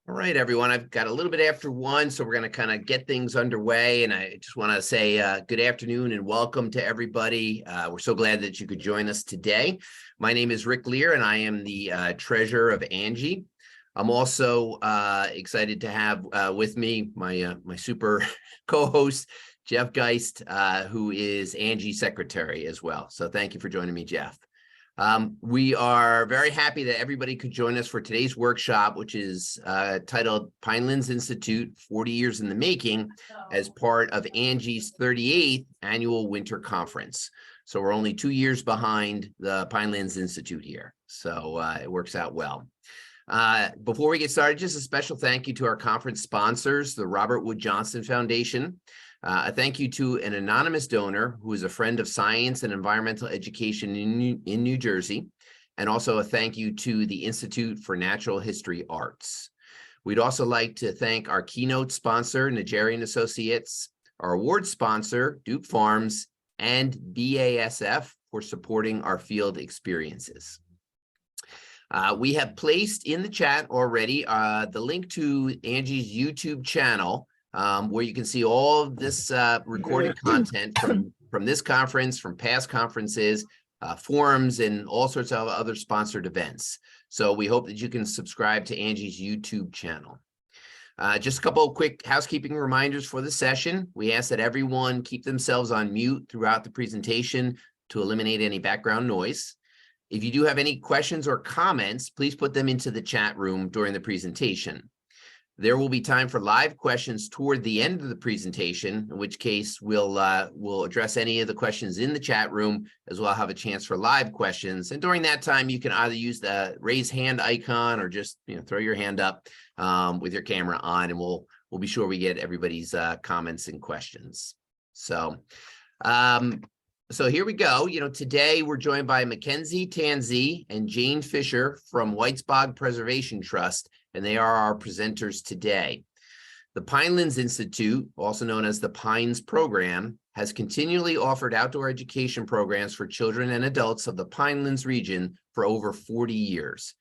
All right, everyone. I've got a little bit after 1, so we're going to kind of get things underway. And I just want to say good afternoon and welcome to everybody. We're so glad that you could join us today. My name is Rick Lear, and I am the treasurer of ANJEE. I'm also excited to have with me my super co-host, Jeff Geist, who is ANJEE secretary as well. So thank you for joining me, Jeff. We are very happy that everybody could join us for today's workshop, which is titled Pinelands Institute, 40 Years in the Making, as part of ANJEE's 38th Annual Winter Conference. So we're only 2 years behind the Pinelands Institute here. So it works out well. Before we get started, just a special thank you to our conference sponsors, the Robert Wood Johnson Foundation. A thank you to an anonymous donor who is a friend of science and environmental education in New Jersey, and also a thank you to the Institute for Natural History Arts. We'd also like to thank our keynote sponsor, Nigerian Associates, our award sponsor, Duke Farms, and BASF for supporting our field experiences. We have placed in the chat already the link to ANJEE's YouTube channel, where you can see all of this recorded content from this conference, from past conferences, forums, and all sorts of other sponsored events. So we hope that you can subscribe to ANJEE's YouTube channel. Just a couple of quick housekeeping reminders for the session. We ask that everyone keep themselves on mute throughout the presentation to eliminate any background noise. If you do have any questions or comments, please put them into the chat room during the presentation. There will be time for live questions toward the end of the presentation, in which case we'll address any of the questions in the chat room, as well as have a chance for live questions. And during that time, you can either use the raise hand icon or just throw your hand up with your camera on, and we'll be sure we get everybody's comments and questions. So here we go. Today we're joined by Mackenzie, Tansey, and Jane Fisher from Whitesbog Preservation Trust, and they are our presenters today. The Pinelands Institute, also known as the Pines Program, has continually offered outdoor education programs for children and adults of the Pinelands region for over 40 years.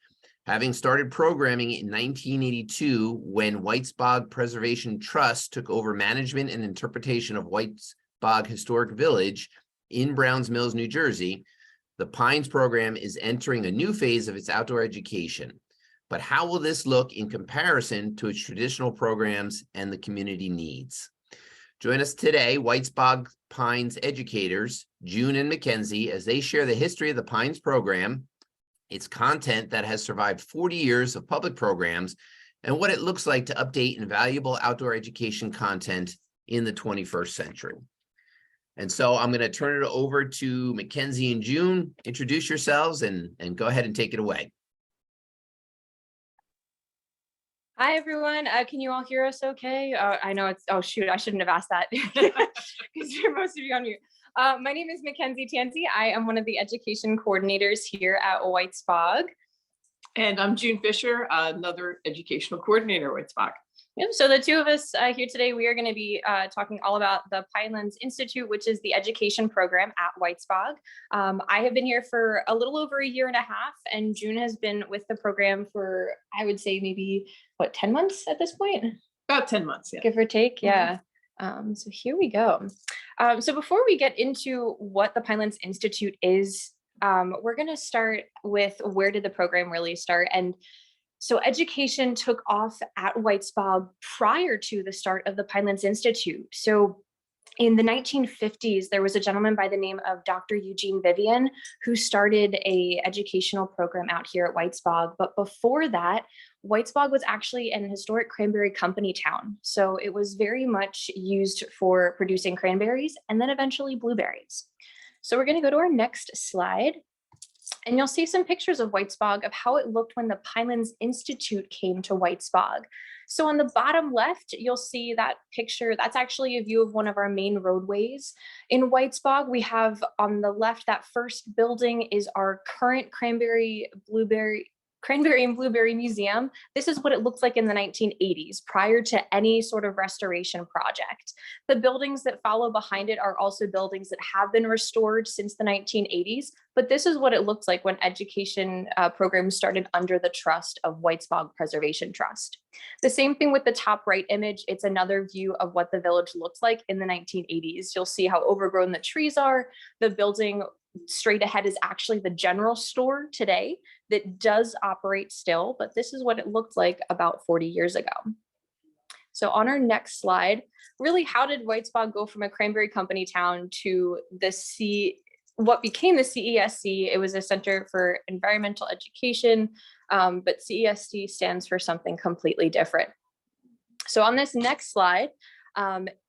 Having started programming in 1982, when Whitesbog Preservation Trust took over management and interpretation of Whitesbog Historic Village in Browns Mills, New Jersey, the Pines Program is entering a new phase of its outdoor education. But how will this look in comparison to its traditional programs and the community needs? Join us today, Whitesbog Pines educators, June and Mackenzie, as they share the history of the Pines Program, its content that has survived 40 years of public programs, and what it looks like to update invaluable outdoor education content in the 21st century. And so I'm going to turn it over to Mackenzie and June. Introduce yourselves and go ahead and take it away. Hi, everyone. Can you all hear us okay? I know it's, oh, shoot, I shouldn't have asked that because most of you on mute. My name is Mackenzie Tansey. I am one of the education coordinators here at Whitesbog. And I'm June Fisher, another educational coordinator at Whitesbog. Yep, so the two of us here today, we are going to be talking all about the Pinelands Institute, which is the education program at Whitesbog. I have been here for a little over a year and a half, and June has been with the program for, I would say, maybe, 10 months at this point? About 10 months, yeah. Give or take, yeah. So here we go. So before we get into what the Pinelands Institute is, we're going to start with where did the program really start? And so education took off at Whitesbog prior to the start of the Pinelands Institute. So in the 1950s, there was a gentleman by the name of Dr. Eugene Vivian who started an educational program out here at Whitesbog. But before that, Whitesbog was actually an historic cranberry company town. So it was very much used for producing cranberries and then eventually blueberries. So we're going to go to our next slide. And you'll see some pictures of Whitesbog of how it looked when the Pinelands Institute came to Whitesbog. So on the bottom left, you'll see that picture. That's actually a view of one of our main roadways. In Whitesbog, we have on the left, that first building is our current Cranberry and Blueberry Museum, this is what it looks like in the 1980s, prior to any sort of restoration project. The buildings that follow behind it are also buildings that have been restored since the 1980s, but this is what it looks like when education programs started under the trust of Whitesbog Preservation Trust. The same thing with the top right image. It's another view of what the village looks like in the 1980s. You'll see how overgrown the trees are. The building straight ahead is actually the general store today that does operate still, but this is what it looked like about 40 years ago. So on our next slide, really, how did Whitesbog go from a cranberry company town to what became the CESC? It was a Center for Environmental Education, but CESC stands for something completely different. So on this next slide,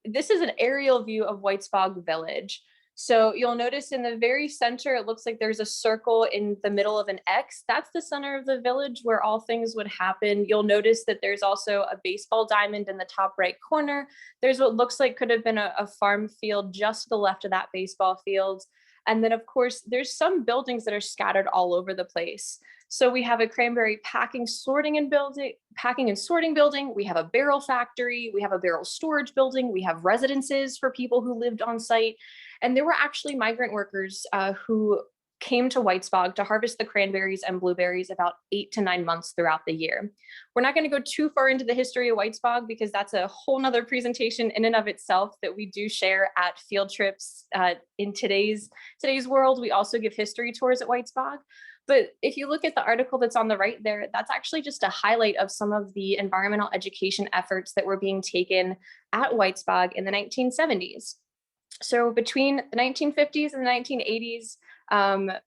this is an aerial view of Whitesbog Village. So you'll notice in the very center, it looks like there's a circle in the middle of an X. That's the center of the village where all things would happen. You'll notice that there's also a baseball diamond in the top right corner. There's what looks like could have been a farm field just to the left of that baseball field. And then of course, there's some buildings that are scattered all over the place. So we have a cranberry packing and sorting building. We have a barrel factory. We have a barrel storage building. We have residences for people who lived on site. And there were actually migrant workers who came to Whitesbog to harvest the cranberries and blueberries about 8 to 9 months throughout the year. We're not going to go too far into the history of Whitesbog because that's a whole nother presentation in and of itself that we do share at field trips. In today's world, we also give history tours at Whitesbog. But if you look at the article that's on the right there, that's actually just a highlight of some of the environmental education efforts that were being taken at Whitesbog in the 1970s. So between the 1950s and the 1980s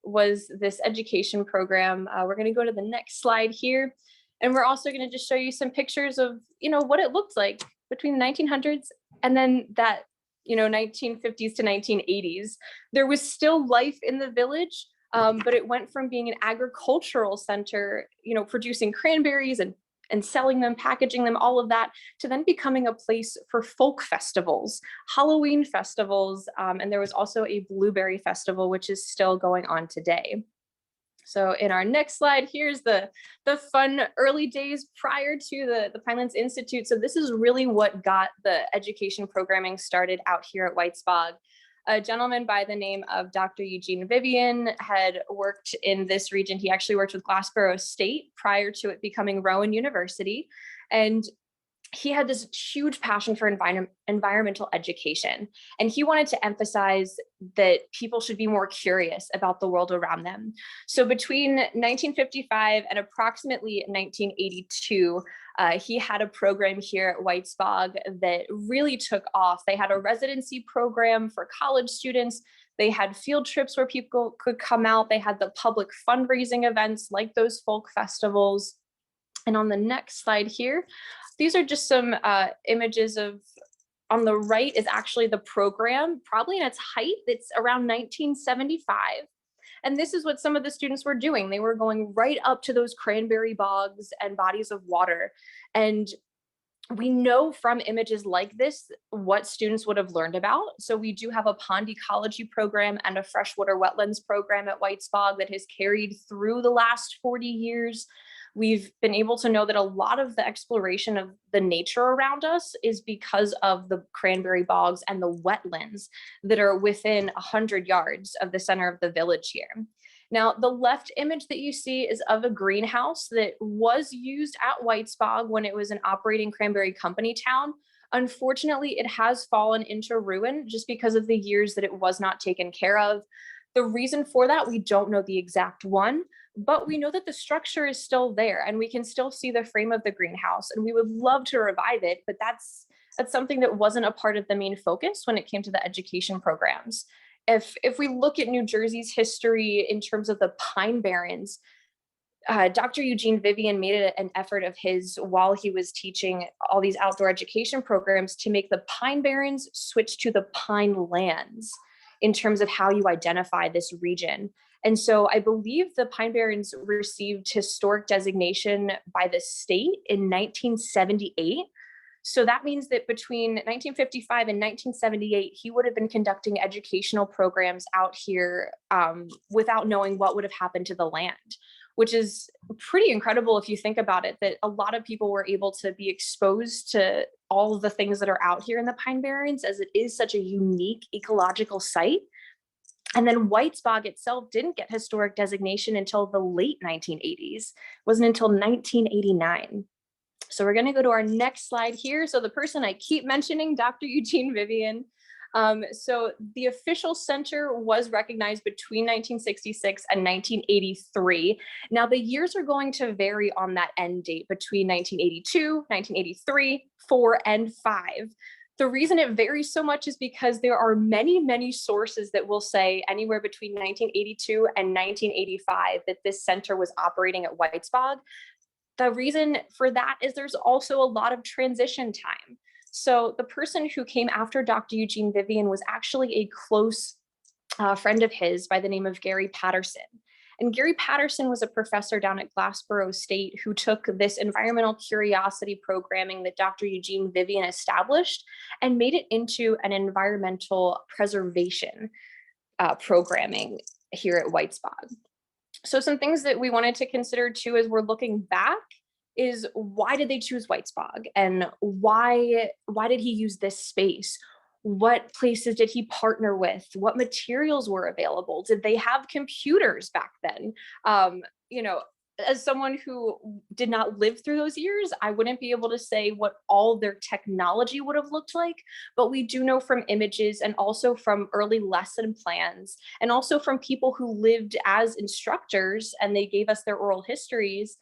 was this education program. We're going to go to the next slide here. And we're also going to just show you some pictures of, what it looked like between the 1900s and then that, 1950s to 1980s. There was still life in the village, but it went from being an agricultural center, producing cranberries and selling them, packaging them, all of that, to then becoming a place for folk festivals, Halloween festivals, and there was also a blueberry festival, which is still going on today. So in our next slide, here's the fun early days prior to the Pinelands Institute. So this is really what got the education programming started out here at Whitesbog. A gentleman by the name of Dr. Eugene Vivian had worked in this region. He actually worked with Glassboro State prior to it becoming Rowan University. And he had this huge passion for environmental education. And he wanted to emphasize that people should be more curious about the world around them. So between 1955 and approximately 1982, he had a program here at Whitesbog that really took off. They had a residency program for college students. They had field trips where people could come out. They had the public fundraising events like those folk festivals. And on the next slide here, these are just some images of, on the right is actually the program, probably in its height. It's around 1975. And this is what some of the students were doing. They were going right up to those cranberry bogs and bodies of water. And we know from images like this what students would have learned about. So we do have a pond ecology program and a freshwater wetlands program at Whitesbog that has carried through the last 40 years. We've been able to know that a lot of the exploration of the nature around us is because of the cranberry bogs and the wetlands that are within 100 yards of the center of the village here. Now, the left image that you see is of a greenhouse that was used at Whitesbog when it was an operating cranberry company town. Unfortunately, it has fallen into ruin just because of the years that it was not taken care of. The reason for that, we don't know the exact one, but we know that the structure is still there and we can still see the frame of the greenhouse, and we would love to revive it, but that's something that wasn't a part of the main focus when it came to the education programs. If we look at New Jersey's history in terms of the Pine Barrens, Dr. Eugene Vivian made it an effort of his while he was teaching all these outdoor education programs to make the Pine Barrens switch to the Pinelands in terms of how you identify this region. And so I believe the Pine Barrens received historic designation by the state in 1978. So that means that between 1955 and 1978, he would have been conducting educational programs out here without knowing what would have happened to the land, which is pretty incredible if you think about it, that a lot of people were able to be exposed to all of the things that are out here in the Pine Barrens, as it is such a unique ecological site. And then Whitesbog itself didn't get historic designation until the late 1980s. It wasn't until 1989. So we're going to go to our next slide here. So the person I keep mentioning, Dr. Eugene Vivian. So the official center was recognized between 1966 and 1983. Now the years are going to vary on that end date between 1982, 1983, 4, and 5. The reason it varies so much is because there are many, many sources that will say anywhere between 1982 and 1985 that this center was operating at Whitesbog. The reason for that is there's also a lot of transition time. So the person who came after Dr. Eugene Vivian was actually a close friend of his by the name of Gary Patterson. And Gary Patterson was a professor down at Glassboro State who took this environmental curiosity programming that Dr. Eugene Vivian established and made it into an environmental preservation programming here at Whitesbog. So some things that we wanted to consider too as we're looking back is, why did they choose Whitesbog, and why did he use this space? What places did he partner with? What materials were available? Did they have computers back then? You know, as someone who did not live through those years, I wouldn't be able to say what all their technology would have looked like, but we do know from images and also from early lesson plans and also from people who lived as instructors and they gave us their oral histories.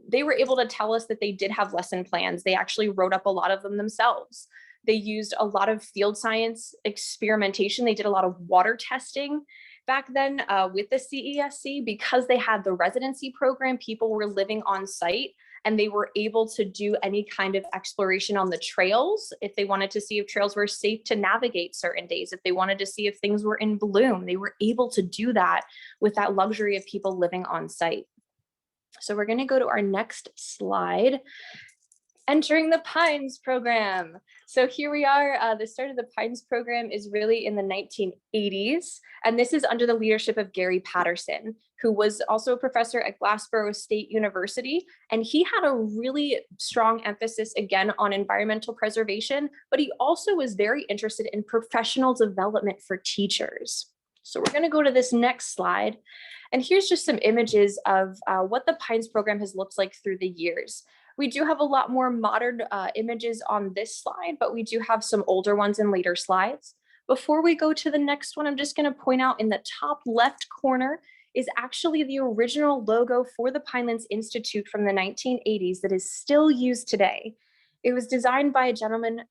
They were able to tell us that they did have lesson plans. They actually wrote up a lot of them themselves. They used a lot of field science experimentation. They did a lot of water testing back then with the CESC. Because they had the residency program, people were living on site and they were able to do any kind of exploration on the trails. If they wanted to see if trails were safe to navigate certain days, if they wanted to see if things were in bloom, they were able to do that with that luxury of people living on site. So we're going to go to our next slide. Entering the Pines program. So here we are. The start of the Pines program is really in the 1980s. And this is under the leadership of Gary Patterson, who was also a professor at Glassboro State University. And he had a really strong emphasis again on environmental preservation, but he also was very interested in professional development for teachers. So we're going to go to this next slide. And here's just some images of what the Pines program has looked like through the years. We do have a lot more modern images on this slide, but we do have some older ones in later slides. Before we go to the next one, I'm just going to point out in the top left corner is actually the original logo for the Pinelands Institute from the 1980s that is still used today. It was designed by a gentleman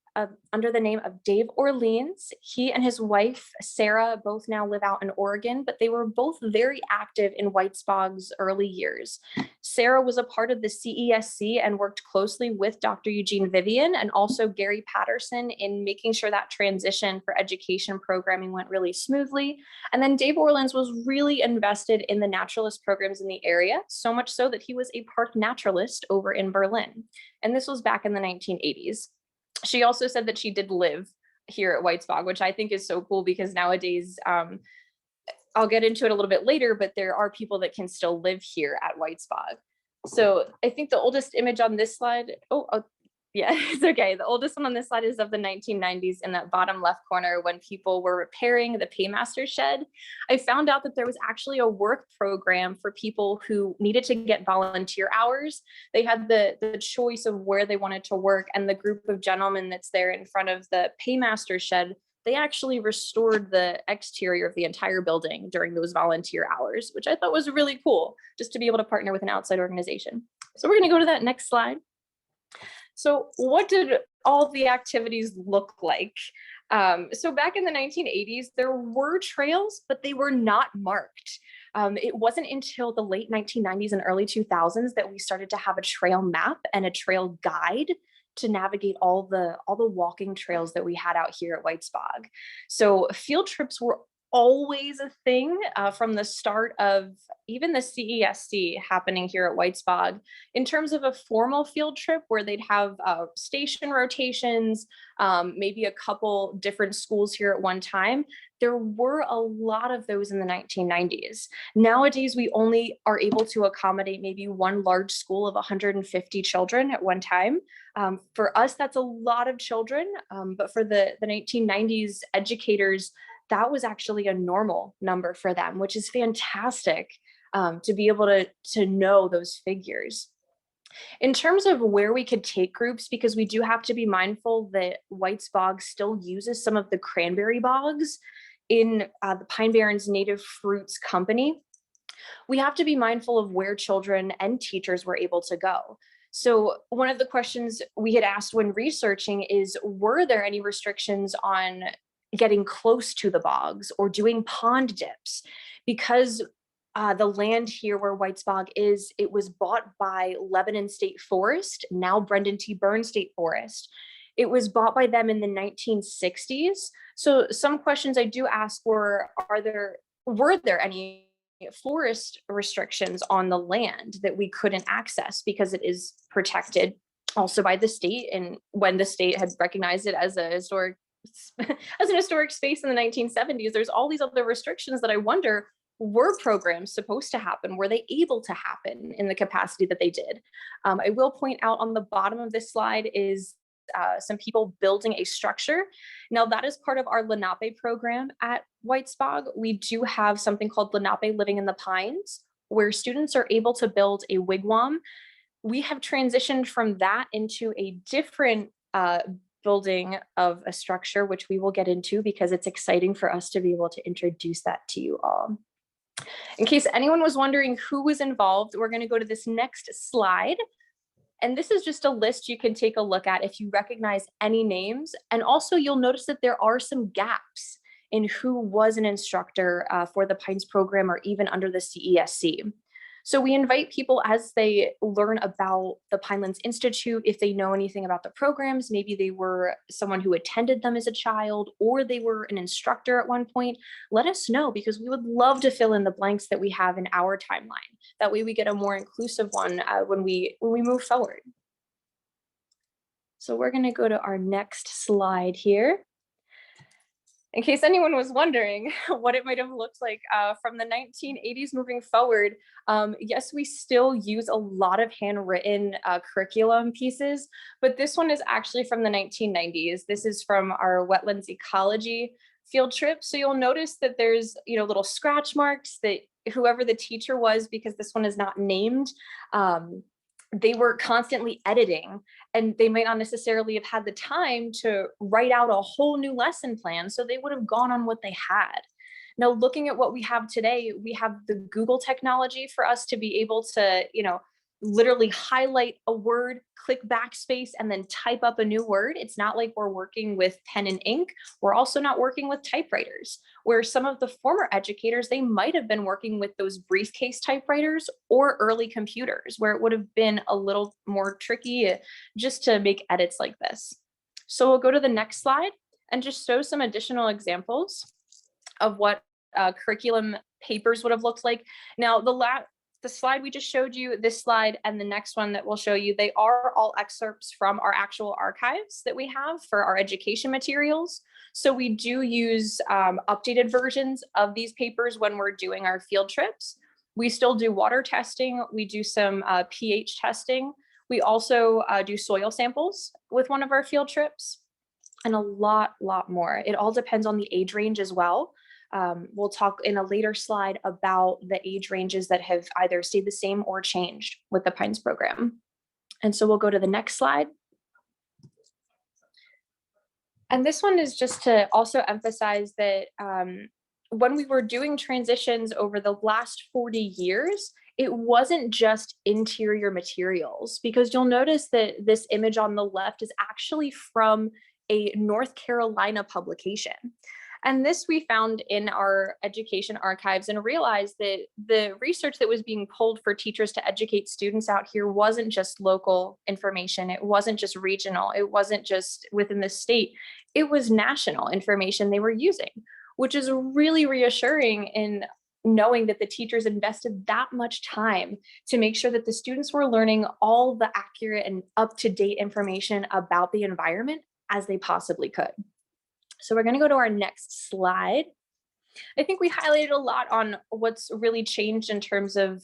under the name of Dave Orleans. He and his wife, Sarah, both now live out in Oregon, but they were both very active in Whitesbog's early years. Sarah was a part of the CESC and worked closely with Dr. Eugene Vivian and also Gary Patterson in making sure that transition for education programming went really smoothly. And then Dave Orleans was really invested in the naturalist programs in the area, so much so that he was a park naturalist over in Berlin. And this was back in the 1980s. She also said that she did live here at Whitesbog, which I think is so cool because nowadays, I'll get into it a little bit later, but there are people that can still live here at Whitesbog. So I think the oldest image on this slide, yeah, it's okay. The oldest one on this slide is of the 1990s in that bottom left corner when people were repairing the paymaster shed. I found out that there was actually a work program for people who needed to get volunteer hours. They had the choice of where they wanted to work, and the group of gentlemen that's there in front of the paymaster shed, they actually restored the exterior of the entire building during those volunteer hours, which I thought was really cool, just to be able to partner with an outside organization. So we're going to go to that next slide. So what did all the activities look like? So back in the 1980s, there were trails, but they were not marked. It wasn't until the late 1990s and early 2000s that we started to have a trail map and a trail guide to navigate all the walking trails that we had out here at Whitesbog. So field trips were always a thing from the start of even the CESC happening here at Whitesbog. In terms of a formal field trip where they'd have station rotations, maybe a couple different schools here at one time, there were a lot of those in the 1990s. Nowadays, we only are able to accommodate maybe one large school of 150 children at one time. For us, that's a lot of children, but for the 1990s educators, that was actually a normal number for them, which is fantastic to be able to know those figures. In terms of where we could take groups, because we do have to be mindful that Whitesbog still uses some of the cranberry bogs in the Pine Barrens Native Fruits Company, we have to be mindful of where children and teachers were able to go. So one of the questions we had asked when researching is, were there any restrictions on getting close to the bogs or doing pond dips? Because the land here where Whitesbog is, it was bought by Lebanon State Forest, now Brendan T. Burns State Forest. It was bought by them in the 1960s. So some questions I do ask were there any forest restrictions on the land that we couldn't access because it is protected also by the state, and when the state had recognized it as a historic as an historic space in the 1970s, there's all these other restrictions that I wonder, were programs supposed to happen? Were they able to happen in the capacity that they did? I will point out on the bottom of this slide is some people building a structure. Now that is part of our Lenape program at Whitesbog. We do have something called Lenape Living in the Pines, where students are able to build a wigwam. We have transitioned from that into a different building of a structure, which we will get into because it's exciting for us to be able to introduce that to you all. In case anyone was wondering who was involved, we're going to go to this next slide. And this is just a list you can take a look at if you recognize any names. And also you'll notice that there are some gaps in who was an instructor for the Pines program or even under the CESC. So we invite people as they learn about the Pinelands Institute, if they know anything about the programs, maybe they were someone who attended them as a child, or they were an instructor at one point, let us know, because we would love to fill in the blanks that we have in our timeline. That way we get a more inclusive one when we move forward. So we're gonna go to our next slide here. In case anyone was wondering what it might have looked like from the 1980s moving forward, yes, we still use a lot of handwritten curriculum pieces, but this one is actually from the 1990s. This is from our wetlands ecology field trip. So you'll notice that there's little scratch marks that whoever the teacher was, because this one is not named, they were constantly editing, and they might not necessarily have had the time to write out a whole new lesson plan, so they would have gone on what they had. Now, looking at what we have today, we have the Google technology for us to be able to, literally highlight a word, click backspace, and then type up a new word. It's not like we're working with pen and ink. We're also not working with typewriters, where some of the former educators, they might have been working with those briefcase typewriters or early computers, where it would have been a little more tricky just to make edits like this. So we'll go to the next slide and just show some additional examples of what curriculum papers would have looked like. Now, the slide we just showed you, this slide and the next one that we'll show you, they are all excerpts from our actual archives that we have for our education materials. So we do use updated versions of these papers when we're doing our field trips. We still do water testing. We do some pH testing. We also do soil samples with one of our field trips, and a lot more. It all depends on the age range as well. We'll talk in a later slide about the age ranges that have either stayed the same or changed with the Pines program. And so we'll go to the next slide. And this one is just to also emphasize that when we were doing transitions over the last 40 years, it wasn't just interior materials, because you'll notice that this image on the left is actually from a North Carolina publication. And this we found in our education archives and realized that the research that was being pulled for teachers to educate students out here wasn't just local information. It wasn't just regional. It wasn't just within the state. It was national information they were using, which is really reassuring in knowing that the teachers invested that much time to make sure that the students were learning all the accurate and up-to-date information about the environment as they possibly could. So we're going to go to our next slide. I think we highlighted a lot on what's really changed in terms of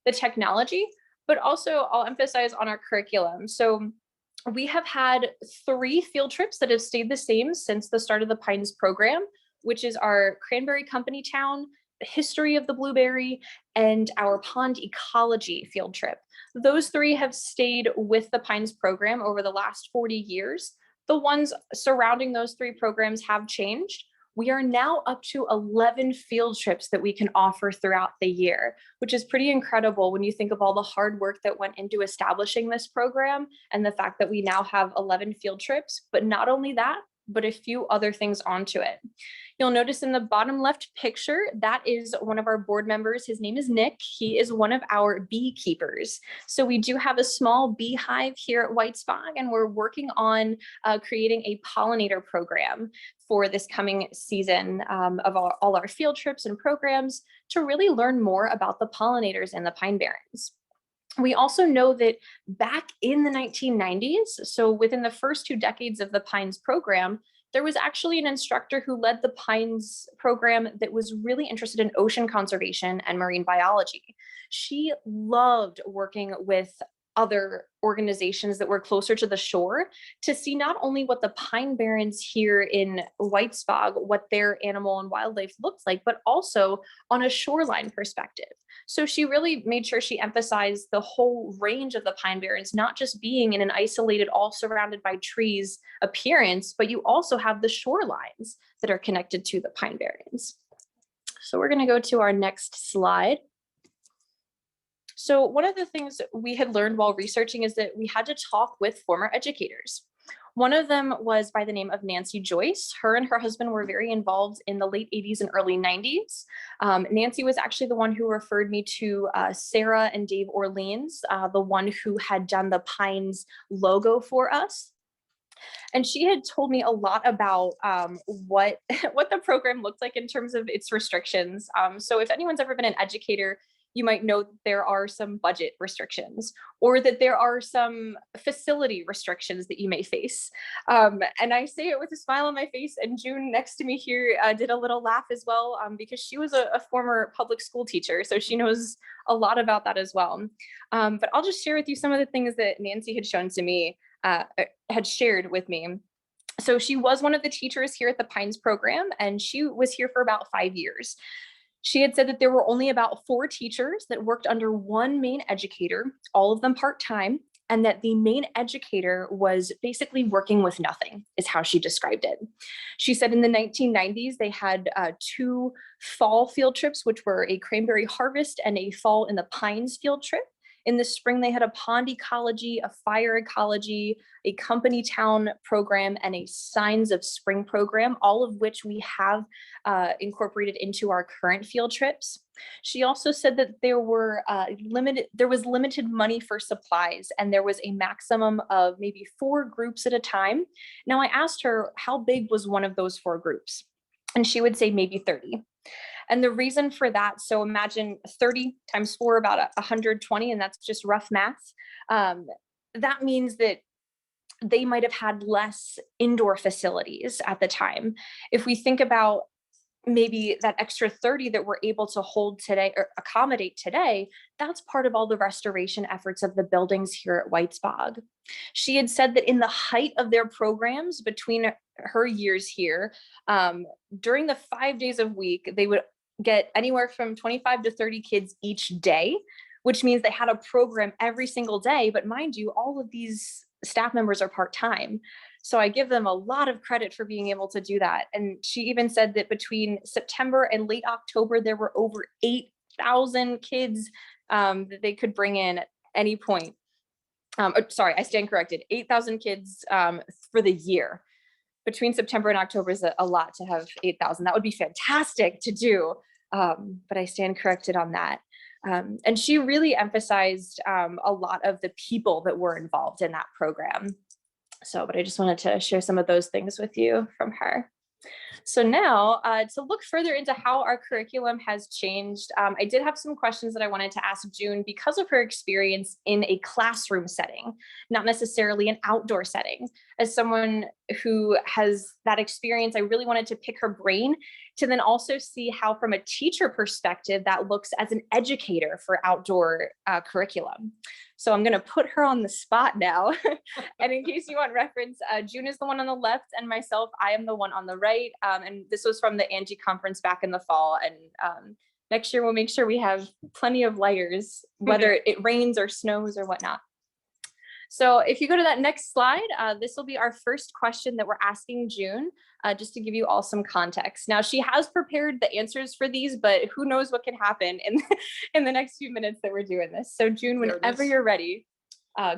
the technology, but also I'll emphasize on our curriculum. So we have had 3 field trips that have stayed the same since the start of the Pines program, which is our Cranberry Company Town, the history of the blueberry, and our pond ecology field trip. Those 3 have stayed with the Pines program over the last 40 years. The ones surrounding those 3 programs have changed. We are now up to 11 field trips that we can offer throughout the year, which is pretty incredible when you think of all the hard work that went into establishing this program and the fact that we now have 11 field trips, but not only that, but a few other things onto it. You'll notice in the bottom left picture, that is one of our board members. His name is Nick. He is one of our beekeepers. So we do have a small beehive here at Whitesbog, and we're working on creating a pollinator program for this coming season of all our field trips and programs to really learn more about the pollinators and the pine barrens. We also know that back in the 1990s, so within the first 2 decades of the Pines program, there was actually an instructor who led the Pines program that was really interested in ocean conservation and marine biology. She loved working with other organizations that were closer to the shore to see not only what the pine barrens here in Whitesbog, what their animal and wildlife looks like, but also on a shoreline perspective. So she really made sure she emphasized the whole range of the pine barrens, not just being in an isolated, all surrounded by trees appearance, but you also have the shorelines that are connected to the pine barrens. So we're going to go to our next slide. So one of the things we had learned while researching is that we had to talk with former educators. One of them was by the name of Nancy Joyce. Her and her husband were very involved in the late 80s and early 90s. Nancy was actually the one who referred me to Sarah and Dave Orleans, the one who had done the Pines logo for us. And she had told me a lot about what the program looked like in terms of its restrictions. So if anyone's ever been an educator, you might know that there are some budget restrictions or that there are some facility restrictions that you may face. And I say it with a smile on my face, and June next to me here did a little laugh as well, because she was a former public school teacher, so she knows a lot about that as well. But I'll just share with you some of the things that Nancy had shown to me, had shared with me. So she was one of the teachers here at the Pines program, and she was here for about 5 years. She had said that there were only about 4 teachers that worked under one main educator, all of them part-time, and that the main educator was basically working with nothing, is how she described it. She said in the 1990s, they had 2 fall field trips, which were a cranberry harvest and a fall in the pines field trip. In the spring, they had a pond ecology, a fire ecology, a company town program, and a signs of spring program, all of which we have incorporated into our current field trips. She also said that there was limited money for supplies, and there was a maximum of maybe 4 groups at a time. Now I asked her how big was one of those 4 groups, and she would say maybe 30. And the reason for that, so imagine 30 times 4, about 120, and that's just rough math. That means that they might have had less indoor facilities at the time. If we think about maybe that extra 30 that we're able to hold today or accommodate today, that's part of all the restoration efforts of the buildings here at Whitesbog. She had said that in the height of their programs between her years here, during the 5 days a week, they would get anywhere from 25 to 30 kids each day, which means they had a program every single day. But mind you, all of these staff members are part-time. So I give them a lot of credit for being able to do that. And she even said that between September and late October, there were over 8,000 kids that they could bring in at any point. Sorry, I stand corrected, 8,000 kids for the year. Between September and October is a lot to have 8,000. That would be fantastic to do, but I stand corrected on that. And she really emphasized a lot of the people that were involved in that program. So, but I just wanted to share some of those things with you from her. So now to look further into how our curriculum has changed, I did have some questions that I wanted to ask June because of her experience in a classroom setting, not necessarily an outdoor setting. As someone who has that experience. I really wanted to pick her brain to then also see how, from a teacher perspective, that looks as an educator for outdoor curriculum. So I'm going to put her on the spot now. And in case you want reference, June is the one on the left, and myself, I am the one on the right. And this was from the ANJEE conference back in the fall. And next year, we'll make sure we have plenty of lighters, whether it rains or snows or whatnot. So if you go to that next slide, this will be our first question that we're asking June, just to give you all some context. Now, she has prepared the answers for these, but who knows what can happen in the next few minutes that we're doing this. So June, whenever you're ready,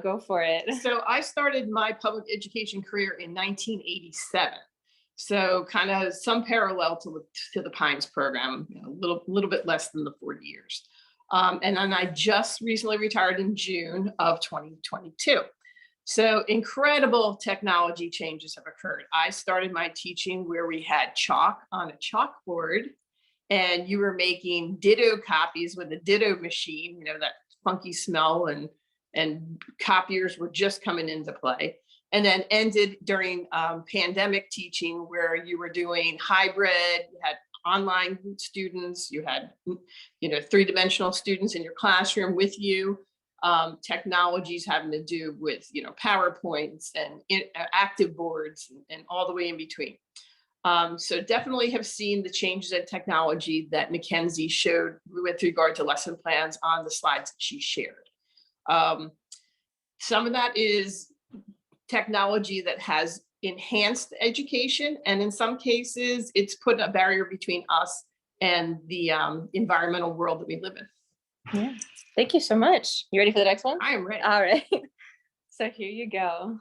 go for it. So I started my public education career in 1987. So kind of some parallel to the Pines program, a little bit less than the 40 years. And then I just recently retired in June of 2022. So incredible technology changes have occurred. I started my teaching where we had chalk on a chalkboard, and you were making ditto copies with a ditto machine, that funky smell, and copiers were just coming into play. And then ended during pandemic teaching, where you were doing hybrid, you had online students, you had, three-dimensional students in your classroom with you, technologies having to do with, PowerPoints and active boards and all the way in between. So definitely have seen the changes in technology that Mackenzie showed with regard to lesson plans on the slides that she shared. Some of that is technology that has enhanced education, and in some cases it's put a barrier between us and the environmental world that we live in. Yeah, thank you so much. You ready for the next one? I am ready. All right. So here you go.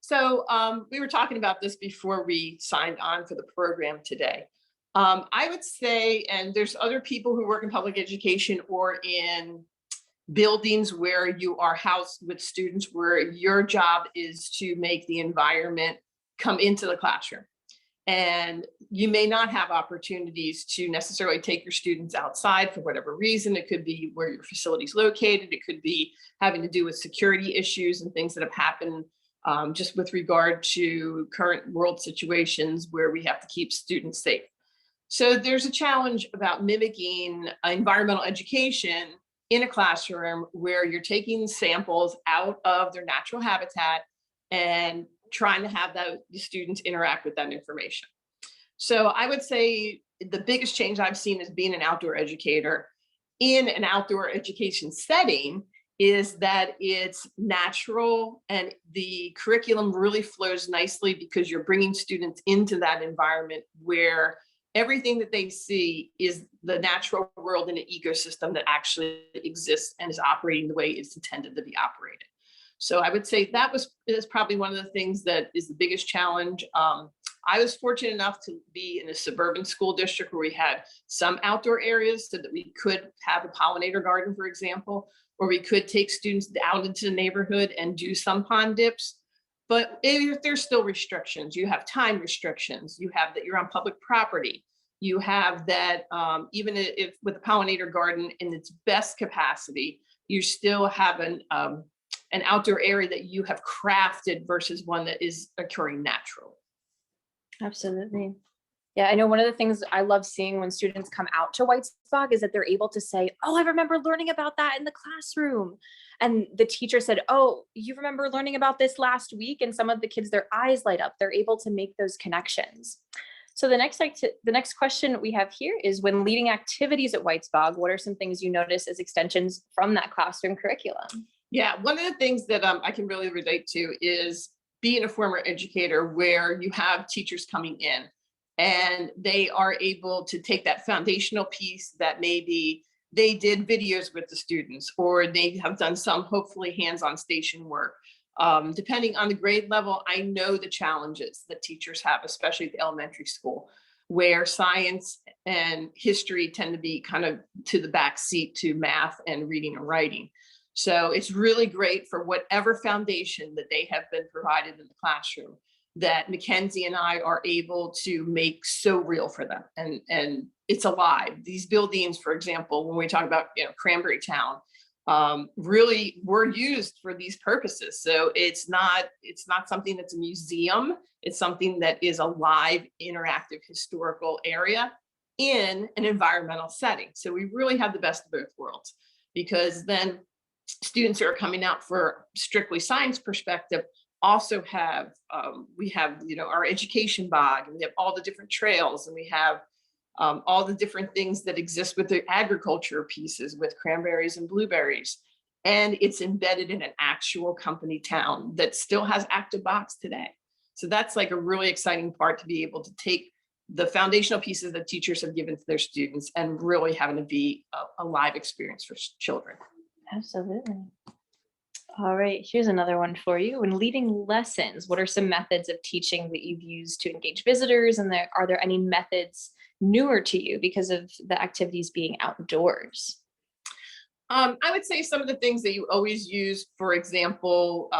So we were talking about this before we signed on for the program today. I would say, and there's other people who work in public education or in buildings where you are housed with students, where your job is to make the environment come into the classroom. And you may not have opportunities to necessarily take your students outside for whatever reason. It could be where your facility is located. It could be having to do with security issues and things that have happened just with regard to current world situations where we have to keep students safe. So there's a challenge about mimicking environmental education in a classroom where you're taking samples out of their natural habitat and trying to have the students interact with that information. So I would say the biggest change I've seen as being an outdoor educator in an outdoor education setting is that it's natural, and the curriculum really flows nicely because you're bringing students into that environment where everything that they see is the natural world in an ecosystem that actually exists and is operating the way it's intended to be operated. So I would say that is probably one of the things that is the biggest challenge. I was fortunate enough to be in a suburban school district where we had some outdoor areas so that we could have a pollinator garden, for example, or we could take students out into the neighborhood and do some pond dips. But if there's still restrictions, you have time restrictions, you have that you're on public property, you have that even if with a pollinator garden in its best capacity, you still have an outdoor area that you have crafted versus one that is occurring naturally. Absolutely. Yeah, I know one of the things I love seeing when students come out to Whitesbog is that they're able to say, oh, I remember learning about that in the classroom. And the teacher said, oh, you remember learning about this last week? And some of the kids, their eyes light up. They're able to make those connections. So the next question we have here is, when leading activities at Whitesbog, what are some things you notice as extensions from that classroom curriculum? Yeah, one of the things that I can really relate to is being a former educator where you have teachers coming in and they are able to take that foundational piece that maybe they did videos with the students, or they have done some hopefully hands-on station work. Depending on the grade level, I know the challenges that teachers have, especially at the elementary school, where science and history tend to be kind of to the back seat to math and reading and writing. So it's really great for whatever foundation that they have been provided in the classroom that Mackenzie and I are able to make so real for them. And it's alive. These buildings, for example, when we talk about Cranberry Town, really were used for these purposes. So it's not something that's a museum. It's something that is a live, interactive, historical area in an environmental setting. So we really have the best of both worlds, because then students who are coming out for strictly science perspective also have, we have, our education bog, and we have all the different trails, and we have all the different things that exist with the agriculture pieces, with cranberries and blueberries. And it's embedded in an actual company town that still has active box today. So that's like a really exciting part, to be able to take the foundational pieces that teachers have given to their students and really having to be a live experience for children. Absolutely. All right, here's another one for you. When leading lessons, what are some methods of teaching that you've used to engage visitors? And are there any methods newer to you because of the activities being outdoors? I would say some of the things that you always use, for example,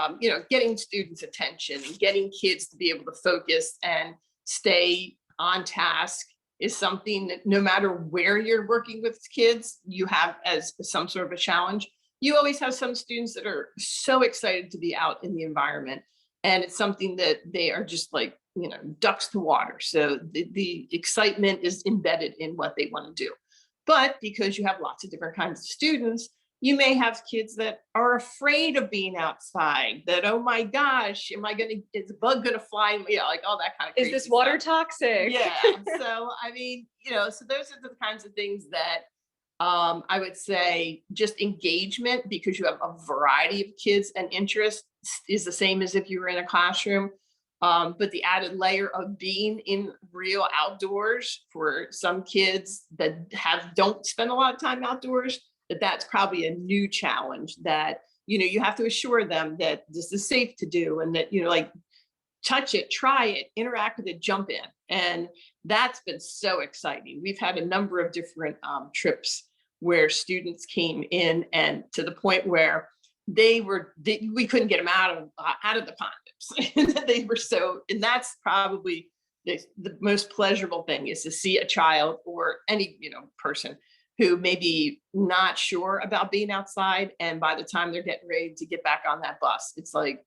getting students' attention and getting kids to be able to focus and stay on task is something that no matter where you're working with kids, you have as some sort of a challenge. You always have some students that are so excited to be out in the environment, and it's something that they are just like, ducks to water. So the excitement is embedded in what they want to do. But because you have lots of different kinds of students, you may have kids that are afraid of being outside, that, oh my gosh, is a bug gonna fly? Like all that kind of crazy Is this water stuff. toxic? Yeah. So, I mean, so those are the kinds of things that I would say just engagement, because you have a variety of kids and interests, is the same as if you were in a classroom. But the added layer of being in real outdoors for some kids that don't spend a lot of time outdoors, that's probably a new challenge that, you have to assure them that this is safe to do, and that, like, touch it, try it, interact with it, jump in. And that's been so exciting. We've had a number of different trips where students came in, and to the point where we couldn't get them out of the pond. They were so, and that's probably the most pleasurable thing, is to see a child or any person who may be not sure about being outside, and by the time they're getting ready to get back on that bus, it's like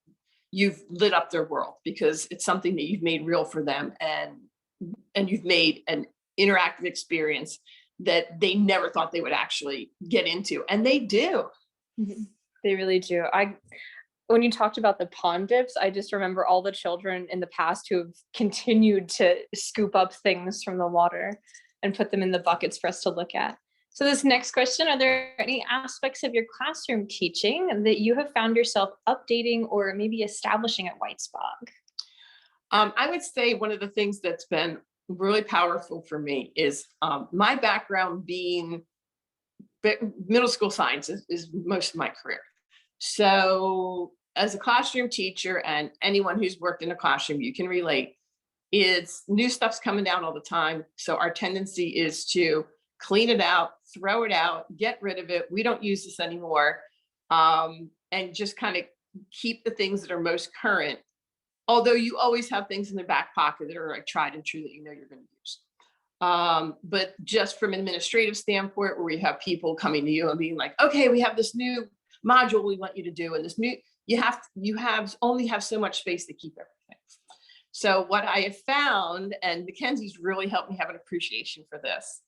you've lit up their world, because it's something that you've made real for them, and you've made an interactive experience that they never thought they would actually get into, and they do. They really do. When you talked about the pond dips, I just remember all the children in the past who have continued to scoop up things from the water and put them in the buckets for us to look at. So this next question, are there any aspects of your classroom teaching that you have found yourself updating or maybe establishing at Whitesbog? I would say one of the things that's been really powerful for me is my background being middle school science is most of my career. So as a classroom teacher, and anyone who's worked in a classroom, you can relate, it's new stuff's coming down all the time. So our tendency is to clean it out, throw it out, get rid of it. We don't use this anymore. And just kind of keep the things that are most current. Although you always have things in the back pocket that are like tried and true that you're going to use. But just from an administrative standpoint, where we have people coming to you and being like, okay, we have this new module we want you to do, and this new, you only have so much space to keep everything. So what I have found, and Mackenzie's really helped me have an appreciation for this,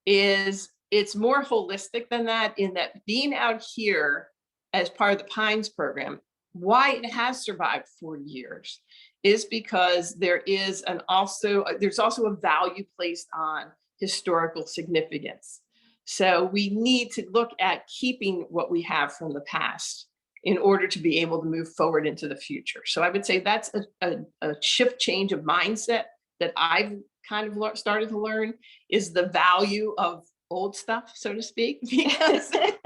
is it's more holistic than that, in that being out here as part of the Pines program, why it has survived 40 years is because there's also a value placed on historical significance. So we need to look at keeping what we have from the past in order to be able to move forward into the future. So I would say that's a shift change of mindset that I've kind of started to learn, is the value of old stuff, so to speak, because that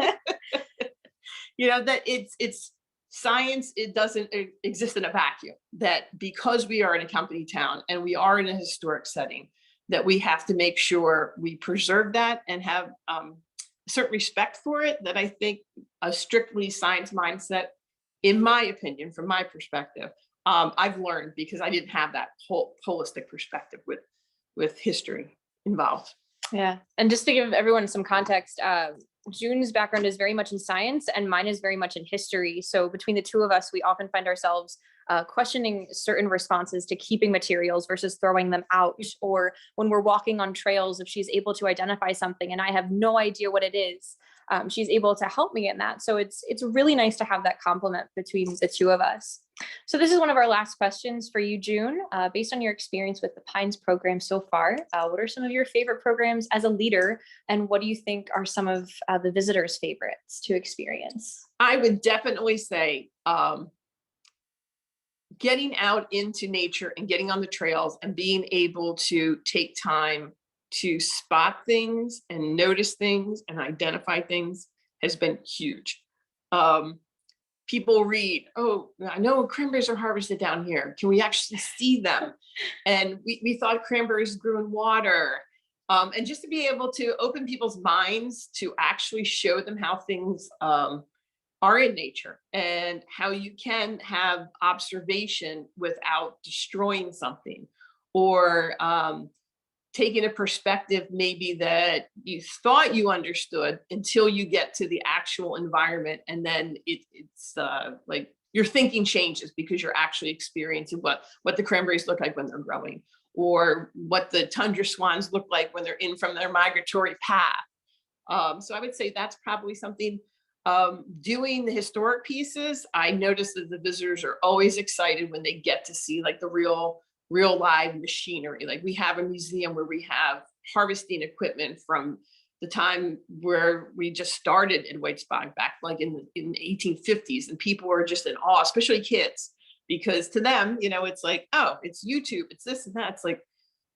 it's science, it doesn't exist in a vacuum, that because we are in a company town and we are in a historic setting, that we have to make sure we preserve that and have a certain respect for it, that I think a strictly science mindset, in my opinion, from my perspective, I've learned, because I didn't have that whole holistic perspective with history involved. Yeah. And just to give everyone some context, June's background is very much in science and mine is very much in history. So between the two of us, we often find ourselves questioning certain responses to keeping materials versus throwing them out. Or when we're walking on trails, if she's able to identify something and I have no idea what it is, she's able to help me in that. So it's really nice to have that complement between the two of us. So this is one of our last questions for you, June. Based on your experience with the Pines program so far, what are some of your favorite programs as a leader? And what do you think are some of the visitors' favorites to experience? I would definitely say getting out into nature and getting on the trails and being able to take time to spot things and notice things and identify things has been huge. People read, oh, I know cranberries are harvested down here. Can we actually see them? And we thought cranberries grew in water. And just to be able to open people's minds to actually show them how things are in nature and how you can have observation without destroying something or taking a perspective maybe that you thought you understood until you get to the actual environment. And then it's like your thinking changes because you're actually experiencing what the cranberries look like when they're growing, or what the tundra swans look like when they're in from their migratory path. So I would say that's probably something. Doing the historic pieces, I noticed that the visitors are always excited when they get to see like the real live machinery. Like we have a museum where we have harvesting equipment from the time where we just started in Whitesbog back like in the 1850s, and people were just in awe, especially kids, because to them, it's like, oh, it's YouTube, it's this and that. It's like,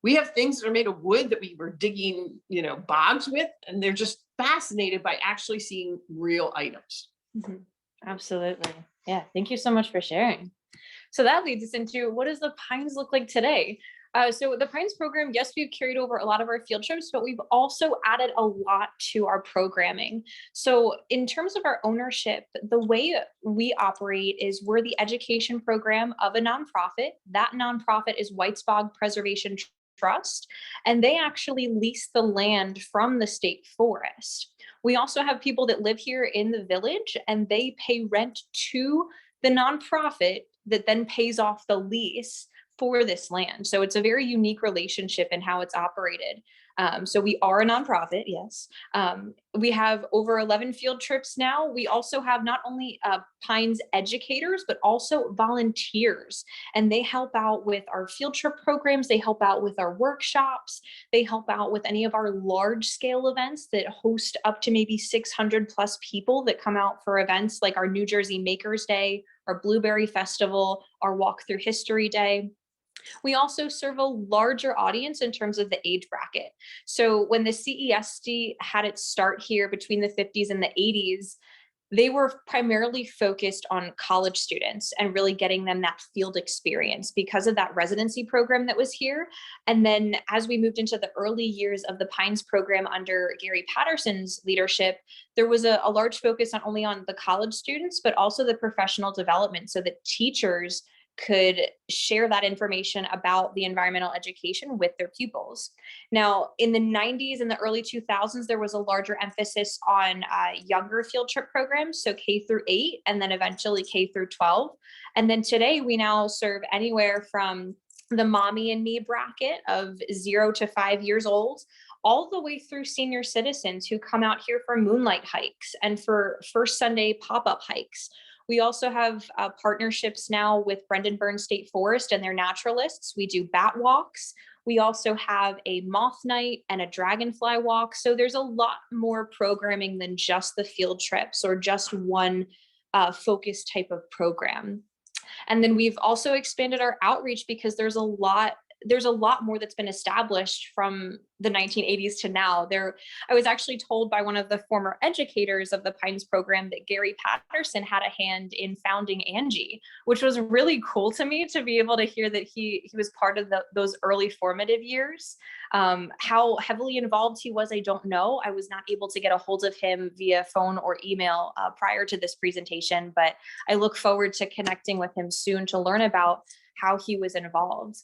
we have things that are made of wood that we were digging, bogs with, and they're just fascinated by actually seeing real items. Mm-hmm. Absolutely. Yeah. Thank you so much for sharing. So that leads us into, what does the Pines look like today? So the Pines program, yes, we've carried over a lot of our field trips, but we've also added a lot to our programming. So in terms of our ownership, the way we operate is we're the education program of a nonprofit. That nonprofit is Whitesbog Preservation Trust, and they actually lease the land from the state forest. We also have people that live here in the village, and they pay rent to the nonprofit that then pays off the lease for this land. So it's a very unique relationship in how it's operated. So we are a nonprofit, yes. We have over 11 field trips now. We also have not only Pines educators, but also volunteers. And they help out with our field trip programs. They help out with our workshops. They help out with any of our large scale events that host up to maybe 600 plus people that come out for events like our New Jersey Makers Day, our Blueberry Festival, our Walk Through History Day. We also serve a larger audience in terms of the age bracket. So when the CESD had its start here between the 50s and the 80s, they were primarily focused on college students and really getting them that field experience because of that residency program that was here. And then as we moved into the early years of the Pines program under Gary Patterson's leadership, there was a large focus not only on the college students, but also the professional development so that teachers could share that information about the environmental education with their pupils. Now, in the 90s and the early 2000s, there was a larger emphasis on younger field trip programs, so K through 8, and then eventually K through 12. And then today we now serve anywhere from the mommy and me bracket of 0 to 5 years old, all the way through senior citizens who come out here for moonlight hikes and for first Sunday pop-up hikes. We also have partnerships now with Brendan Burns State Forest and their naturalists. We do bat walks. We also have a moth night and a dragonfly walk. So there's a lot more programming than just the field trips or just one focused type of program. And then we've also expanded our outreach because there's a lot more that's been established from the 1980s to now. I was actually told by one of the former educators of the Pines program that Gary Patterson had a hand in founding ANJEE, which was really cool to me to be able to hear that he was part of those early formative years. How heavily involved he was, I don't know. I was not able to get a hold of him via phone or email prior to this presentation, but I look forward to connecting with him soon to learn about how he was involved.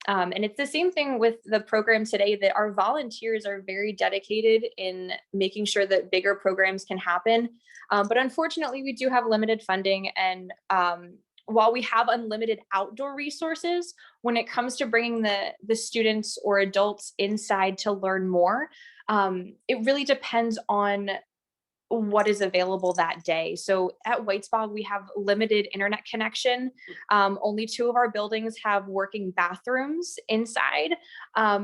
And it's the same thing with the program today, that our volunteers are very dedicated in making sure that bigger programs can happen. But unfortunately, we do have limited funding. And while we have unlimited outdoor resources, when it comes to bringing the students or adults inside to learn more, it really depends on what is available that day. So at Whitesbog, we have limited internet connection. Only 2 of our buildings have working bathrooms inside.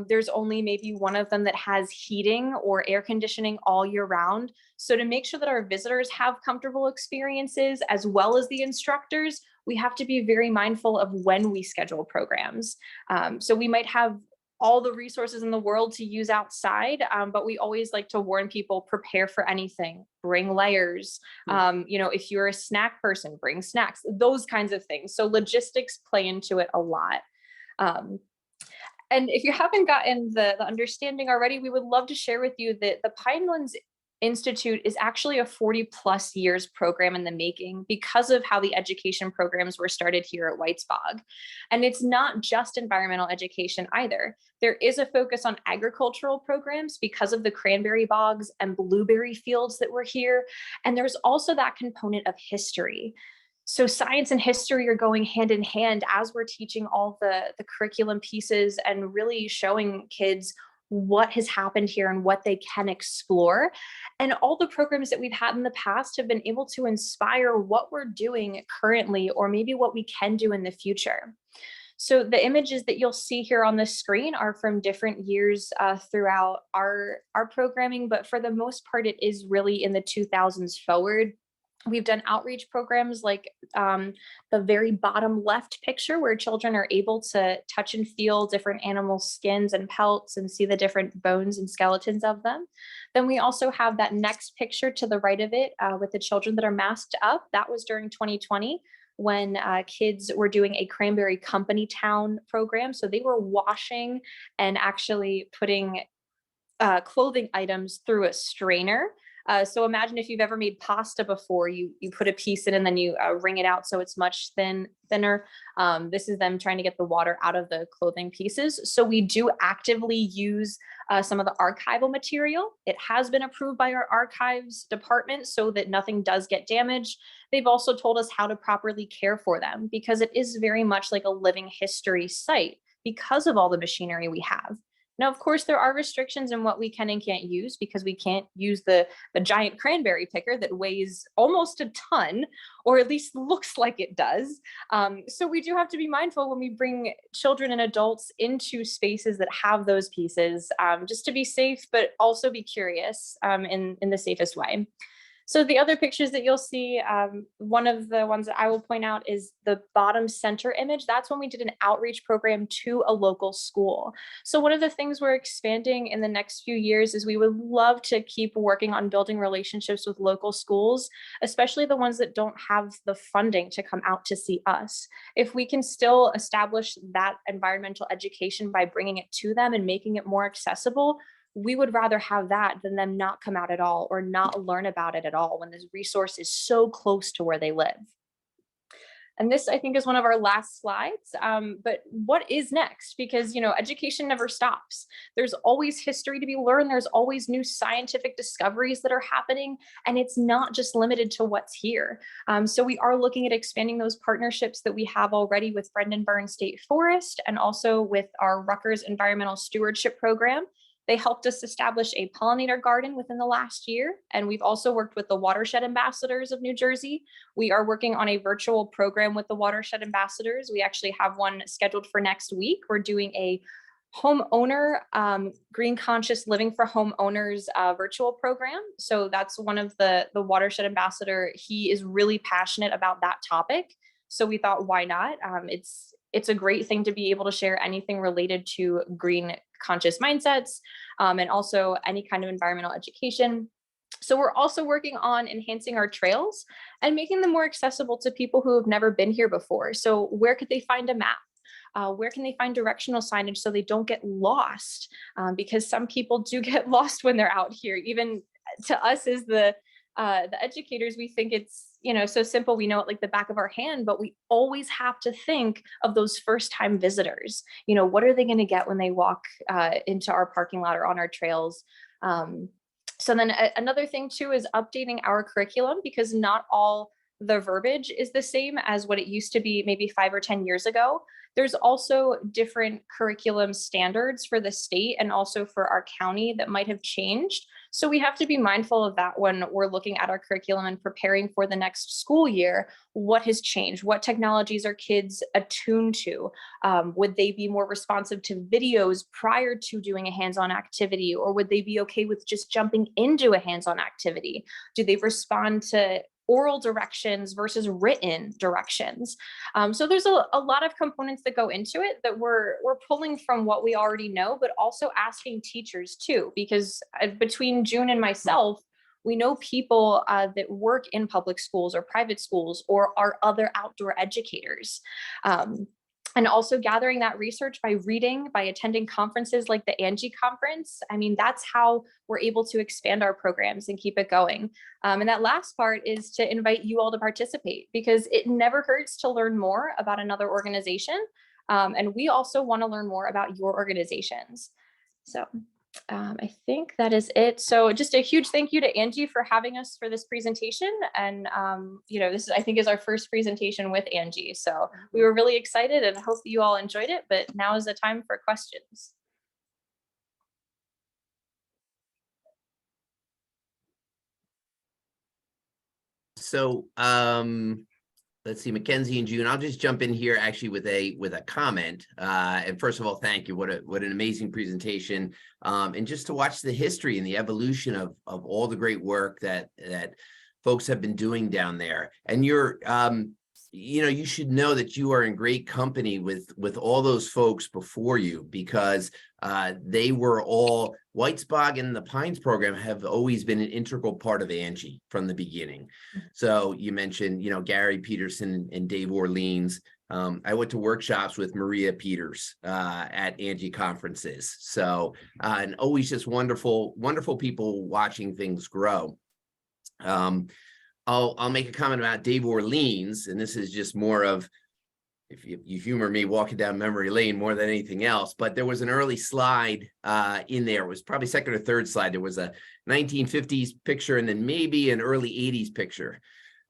There's only maybe 1 of them that has heating or air conditioning all year round. So to make sure that our visitors have comfortable experiences, as well as the instructors, we have to be very mindful of when we schedule programs. So we might have all the resources in the world to use outside, but we always like to warn people, prepare for anything, bring layers. If you're a snack person, bring snacks, those kinds of things. So logistics play into it a lot. And if you haven't gotten the understanding already, we would love to share with you that the Pinelands Institute is actually a 40+ years program in the making, because of how the education programs were started here at Whitesbog. And it's not just environmental education either. There is a focus on agricultural programs because of the cranberry bogs and blueberry fields that were here. And there's also that component of history. So science and history are going hand in hand as we're teaching all the curriculum pieces and really showing kids what has happened here and what they can explore. And all the programs that we've had in the past have been able to inspire what we're doing currently, or maybe what we can do in the future. So the images that you'll see here on the screen are from different years throughout our programming, but for the most part, it is really in the 2000s forward. We've done outreach programs like the very bottom left picture, where children are able to touch and feel different animal skins and pelts and see the different bones and skeletons of them. Then we also have that next picture to the right of it with the children that are masked up. That was during 2020, when kids were doing a Cranberry Company Town program. So they were washing and actually putting clothing items through a strainer. So imagine if you've ever made pasta before, you put a piece in and then you wring it out so it's much thinner. This is them trying to get the water out of the clothing pieces. So we do actively use some of the archival material. It has been approved by our archives department so that nothing does get damaged. They've also told us how to properly care for them, because it is very much like a living history site because of all the machinery we have. Now, of course, there are restrictions in what we can and can't use, because we can't use the giant cranberry picker that weighs almost a ton, or at least looks like it does. So we do have to be mindful when we bring children and adults into spaces that have those pieces, just to be safe, but also be curious in the safest way. So the other pictures that you'll see, one of the ones that I will point out is the bottom center image. That's when we did an outreach program to a local school. So one of the things we're expanding in the next few years is we would love to keep working on building relationships with local schools, especially the ones that don't have the funding to come out to see us. If we can still establish that environmental education by bringing it to them and making it more accessible, we would rather have that than them not come out at all or not learn about it at all when this resource is so close to where they live. And this, I think, is one of our last slides. But what is next? Because, education never stops. There's always history to be learned. There's always new scientific discoveries that are happening. And it's not just limited to what's here. So we are looking at expanding those partnerships that we have already with Brendan Burns State Forest, and also with our Rutgers Environmental Stewardship Program. They helped us establish a pollinator garden within the last year. And we've also worked with the Watershed Ambassadors of New Jersey. We are working on a virtual program with the Watershed Ambassadors. We actually have one scheduled for next week. We're doing a homeowner, green conscious living for homeowners virtual program. So that's one of the Watershed Ambassador. He is really passionate about that topic. So we thought, why not? It's a great thing to be able to share anything related to green conscious mindsets, and also any kind of environmental education. So we're also working on enhancing our trails and making them more accessible to people who have never been here before. So where could they find a map? Where can they find directional signage so they don't get lost? Because some people do get lost when they're out here. Even to us as the educators, we think it's so simple. We know it like the back of our hand, but we always have to think of those first-time visitors. What are they going to get when they walk into our parking lot or on our trails? So then another thing too is updating our curriculum, because not all the verbiage is the same as what it used to be maybe 5 or 10 years ago. There's also different curriculum standards for the state and also for our county that might have changed. So we have to be mindful of that when we're looking at our curriculum and preparing for the next school year. What has changed? What technologies are kids attuned to? Would they be more responsive to videos prior to doing a hands-on activity, or would they be okay with just jumping into a hands-on activity? Do they respond to oral directions versus written directions? So there's a lot of components that go into it that we're pulling from what we already know, but also asking teachers too, because between June and myself, we know people that work in public schools or private schools or are other outdoor educators. And also gathering that research by reading, by attending conferences like the ANJEE conference. I mean, that's how we're able to expand our programs and keep it going. And that last part is to invite you all to participate, because it never hurts to learn more about another organization. And we also want to learn more about your organizations. So I think that is it. So just a huge thank you to ANJEE for having us for this presentation. And, this I think is our first presentation with ANJEE. So we were really excited and hope you all enjoyed it, but now is the time for questions. So let's see, Mackenzie and June, I'll just jump in here actually with a comment. And first of all, thank you. What an amazing presentation. And just to watch the history and the evolution of all the great work that folks have been doing down there. And you're you should know that you are in great company with all those folks before you, because they were all, Whitesbog and the Pines program have always been an integral part of ANJEE from the beginning. So you mentioned, Gary Peterson and Dave Orleans. I went to workshops with Maria Peters at ANJEE conferences. So, and always just wonderful, wonderful people watching things grow. I'll make a comment about Dave Orleans, and this is just more of, if you humor me walking down memory lane more than anything else, but there was an early slide in there. It was probably second or third slide. There was a 1950s picture and then maybe an early 80s picture.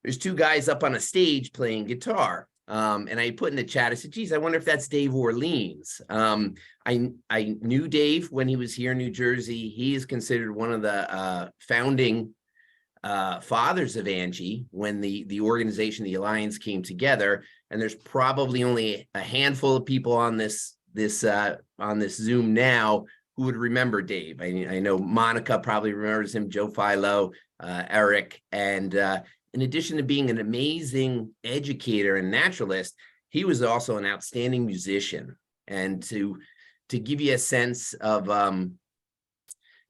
There's two guys up on a stage playing guitar. And I put in the chat, I said, geez, I wonder if that's Dave Orleans. I knew Dave when he was here in New Jersey. He is considered one of the founding fathers of ANJEE when the organization, the Alliance, came together. And there's probably only a handful of people on this Zoom now who would remember Dave. I know Monica probably remembers him, Joe Philo, Eric, and in addition to being an amazing educator and naturalist, he was also an outstanding musician. And to give you a sense of where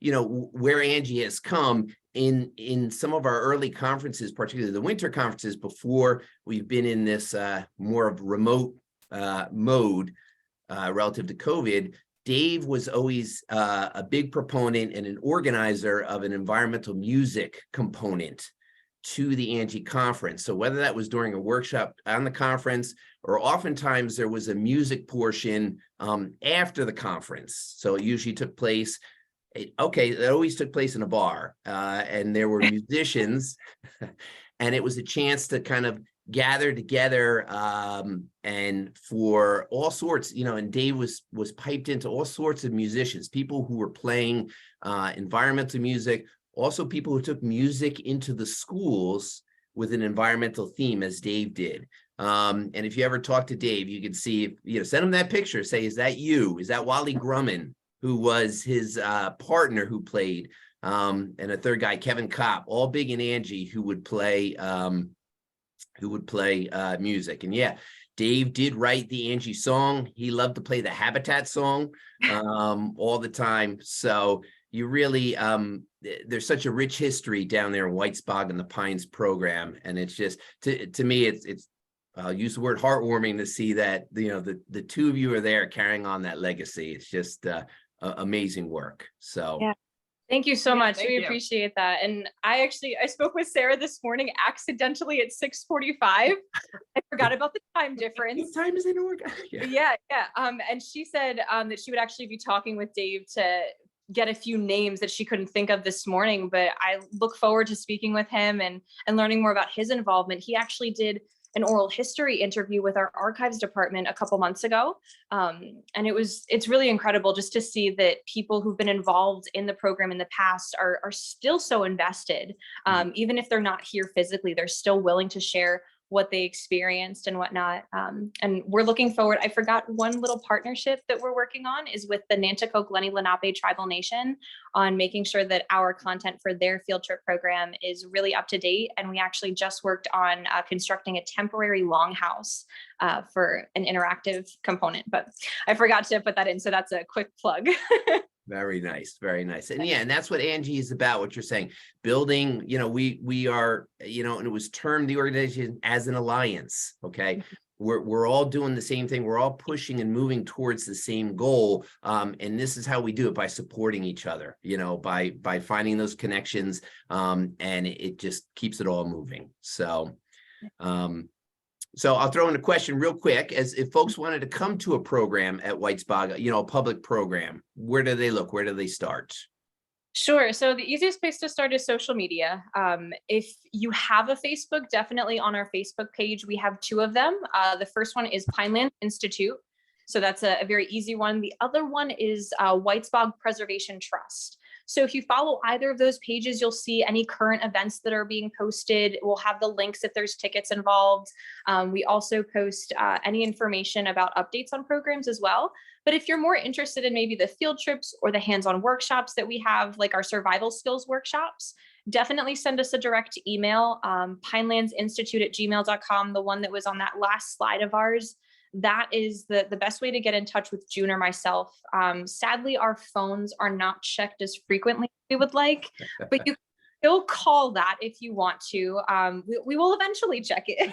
ANJEE has come, in some of our early conferences, particularly the winter conferences, before we've been in this more of remote mode relative to COVID, Dave was always a big proponent and an organizer of an environmental music component to the ANJEE conference. So whether that was during a workshop on the conference, or oftentimes there was a music portion after the conference. So it usually took place, it always took place in a bar, and there were musicians, and it was a chance to kind of gather together and for all sorts, and Dave was piped into all sorts of musicians, people who were playing environmental music, also people who took music into the schools with an environmental theme, as Dave did. And if you ever talk to Dave, you can see, send him that picture, say, is that you? Is that Wally Grumman, who was his partner who played, and a third guy, Kevin Kopp, all big in ANJEE, who would play music. And yeah, Dave did write the ANJEE song. He loved to play the Habitat song all the time. So you really, there's such a rich history down there in Whitesbog and the Pines program. And it's just, to me, it's I'll use the word heartwarming to see that, the two of you are there carrying on that legacy. It's just amazing work. So yeah. Thank you so Yeah, much. thank We you. appreciate that. And I spoke with Sarah this morning accidentally at 6:45. I forgot about the time difference. What time is it in Oregon? Yeah. And she said that she would actually be talking with Dave to get a few names that she couldn't think of this morning. But I look forward to speaking with him and learning more about his involvement. He actually did an oral history interview with our archives department a couple months ago. And it's really incredible just to see that people who've been involved in the program in the past are still so invested. Even if they're not here physically, they're still willing to share what they experienced and whatnot. And we're looking forward. I forgot one little partnership that we're working on is with the Nanticoke Lenni Lenape Tribal Nation on making sure that our content for their field trip program is really up to date. And we actually just worked on constructing a temporary longhouse for an interactive component, but I forgot to put that in. So that's a quick plug. Very nice. Very nice. And yeah, and that's what ANJEE is about, what you're saying, building, we are, and it was termed the organization as an alliance. Okay. We're all doing the same thing. We're all pushing and moving towards the same goal. And this is how we do it, by supporting each other, by finding those connections. And it just keeps it all moving. So I'll throw in a question real quick, as if folks wanted to come to a program at Whitesbog, a public program, where do they look? Where do they start? Sure. So the easiest place to start is social media. If you have a Facebook, definitely on our Facebook page, we have two of them. The first one is Pinelands Institute. So that's a very easy one. The other one is Whitesbog Preservation Trust. So if you follow either of those pages, you'll see any current events that are being posted. We'll have the links if there's tickets involved. We also post any information about updates on programs as well. But if you're more interested in maybe the field trips or the hands-on workshops that we have, like our survival skills workshops, definitely send us a direct email, pinelandsinstitute@gmail.com, the one that was on that last slide of ours. That is the best way to get in touch with June or myself. Sadly, our phones are not checked as frequently as we would like, but you can still call that if you want to. We will eventually check it.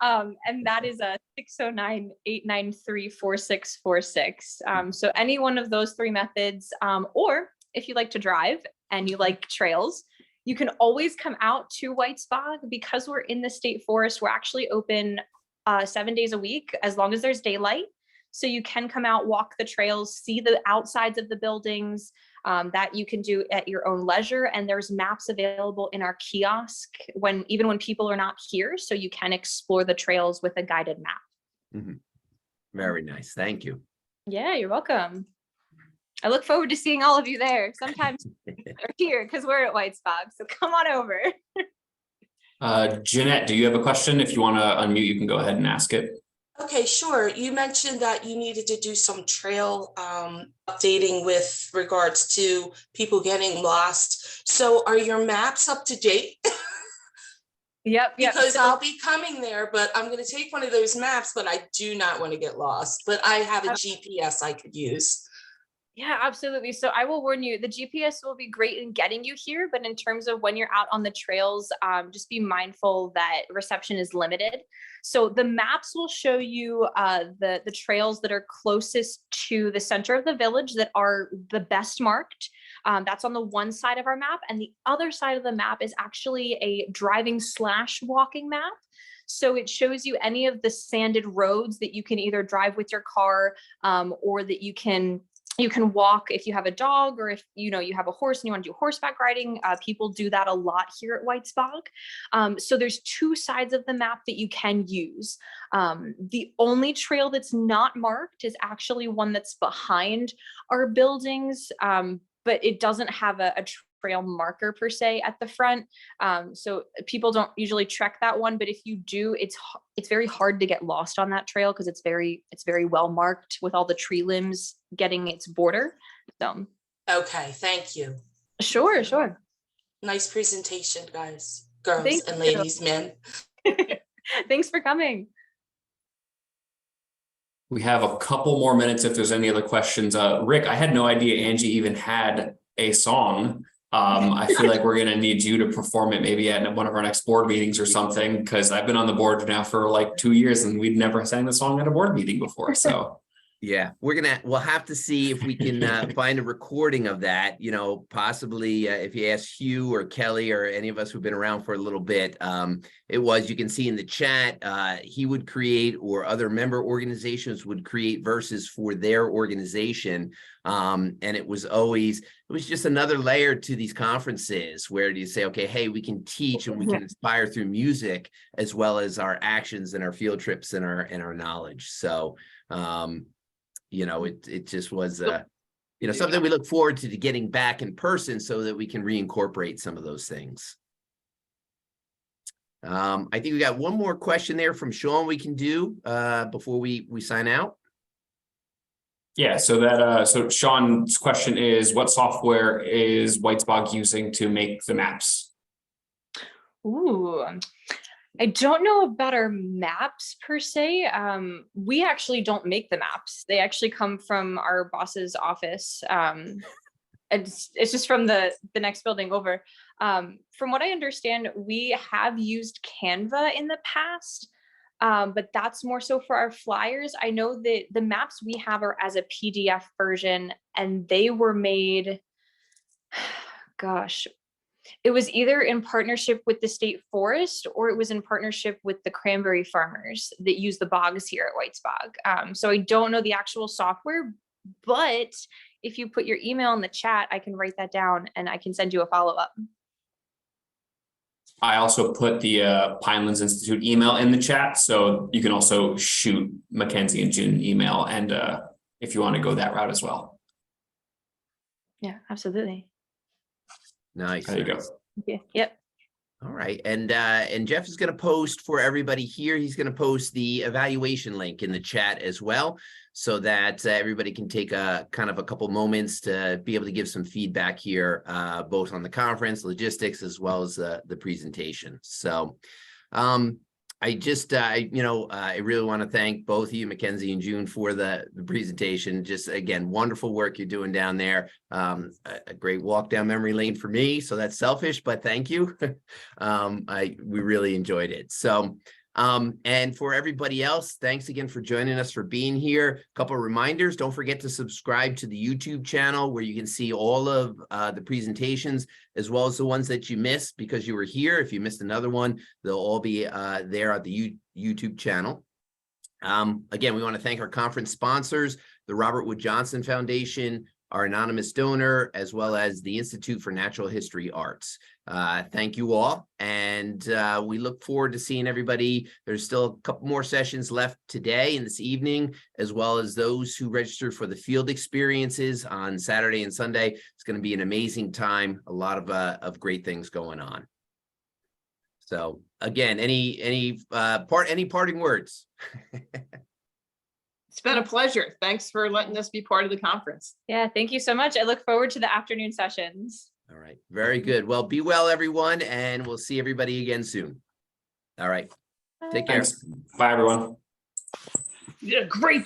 And that is a 609-893-4646. So any one of those three methods, or if you like to drive and you like trails, you can always come out to Whitesbog. Because we're in the state forest, we're actually open 7 days a week, as long as there's daylight. So you can come out, walk the trails, see the outsides of the buildings, that you can do at your own leisure. And there's maps available in our kiosk even when people are not here. So you can explore the trails with a guided map. Mm-hmm. Very nice. Thank you. Yeah, you're welcome. I look forward to seeing all of you there. Sometimes we're here because we're at Whitesbog. So come on over. Jeanette, do you have a question? If you want to unmute, you can go ahead and ask it. Okay, sure. You mentioned that you needed to do some trail updating with regards to people getting lost. So are your maps up to date? Yep. Because I'll be coming there, but I'm going to take one of those maps, but I do not want to get lost. But I have a GPS I could use. Yeah, absolutely. So I will warn you, the GPS will be great in getting you here, but in terms of when you're out on the trails, just be mindful that reception is limited. So the maps will show you the trails that are closest to the center of the village that are the best marked. That's on the one side of our map. And the other side of the map is actually a driving/walking map. So it shows you any of the sanded roads that you can either drive with your car, or that you can walk if you have a dog, or if you have a horse and you want to do horseback riding. People do that a lot here at Whitesbog. So there's two sides of the map that you can use. The only trail that's not marked is actually one that's behind our buildings, but it doesn't have a trail marker per se at the front. So people don't usually trek that one, but if you do, it's very hard to get lost on that trail because it's very well marked with all the tree limbs getting its border. So okay, thank you. Sure. Nice presentation, guys, girls. Thank and you. ladies, men. Thanks for coming. We have a couple more minutes if there's any other questions. Rick, I had no idea ANJEE even had a song. I feel like we're going to need you to perform it maybe at one of our next board meetings or something, because I've been on the board now for like 2 years and we'd never sang the song at a board meeting before. So Yeah, we'll have to see if we can find a recording of that, possibly if you ask Hugh or Kelly or any of us who've been around for a little bit, you can see in the chat, he would create, or other member organizations would create verses for their organization. And it was just another layer to these conferences where you say, okay, hey, we can teach and we can inspire through music as well as our actions and our field trips and our knowledge. So, it just was, something we look forward to getting back in person so that we can reincorporate some of those things. I think we got one more question there from Sean we can do before we sign out. Yeah, so Sean's question is, what software is Whitesbog using to make the maps? Ooh, I don't know about our maps per se. We actually don't make the maps. They actually come from our boss's office. It's just from the next building over. From what I understand, we have used Canva in the past, but that's more so for our flyers. I know that the maps we have are as a PDF version, and they were made, gosh, it was either in partnership with the state forest or it was in partnership with the cranberry farmers that use the bogs here at Whitesbog. So I don't know the actual software, but if you put your email in the chat, I can write that down and I can send you a follow-up. I also put the Pinelands Institute email in the chat, so you can also shoot Mackenzie and June an email, and if you want to go that route as well. Yeah, absolutely. Nice. There you go. Okay. Yep. All right. And Jeff is going to post for everybody here. He's going to post the evaluation link in the chat as well, so that everybody can take a couple moments to be able to give some feedback here, both on the conference, logistics, as well as the presentation. So I really want to thank both of you, Mackenzie and June, for the presentation. Just, again, wonderful work you're doing down there. A great walk down memory lane for me, so that's selfish, but thank you. We really enjoyed it. So, and for everybody else, thanks again for joining us, for being here. A couple of reminders: don't forget to subscribe to the YouTube channel, where you can see all of the presentations, as well as the ones that you missed because you were here. If you missed another one, they'll all be there at the YouTube channel. Again, we want to thank our conference sponsors, the Robert Wood Johnson Foundation, our anonymous donor, as well as the Institute for Natural History Arts. Thank you all, and we look forward to seeing everybody. There's still a couple more sessions left today and this evening, as well as those who register for the field experiences on Saturday and Sunday. It's going to be an amazing time, a lot of great things going on. So again, any parting words? It's been a pleasure. Thanks for letting us be part of the conference. Yeah, thank you so much. I look forward to the afternoon sessions. All right, very good. Well, be well, everyone, and we'll see everybody again soon. All right, take care. Thanks. Bye, everyone. Yeah, great.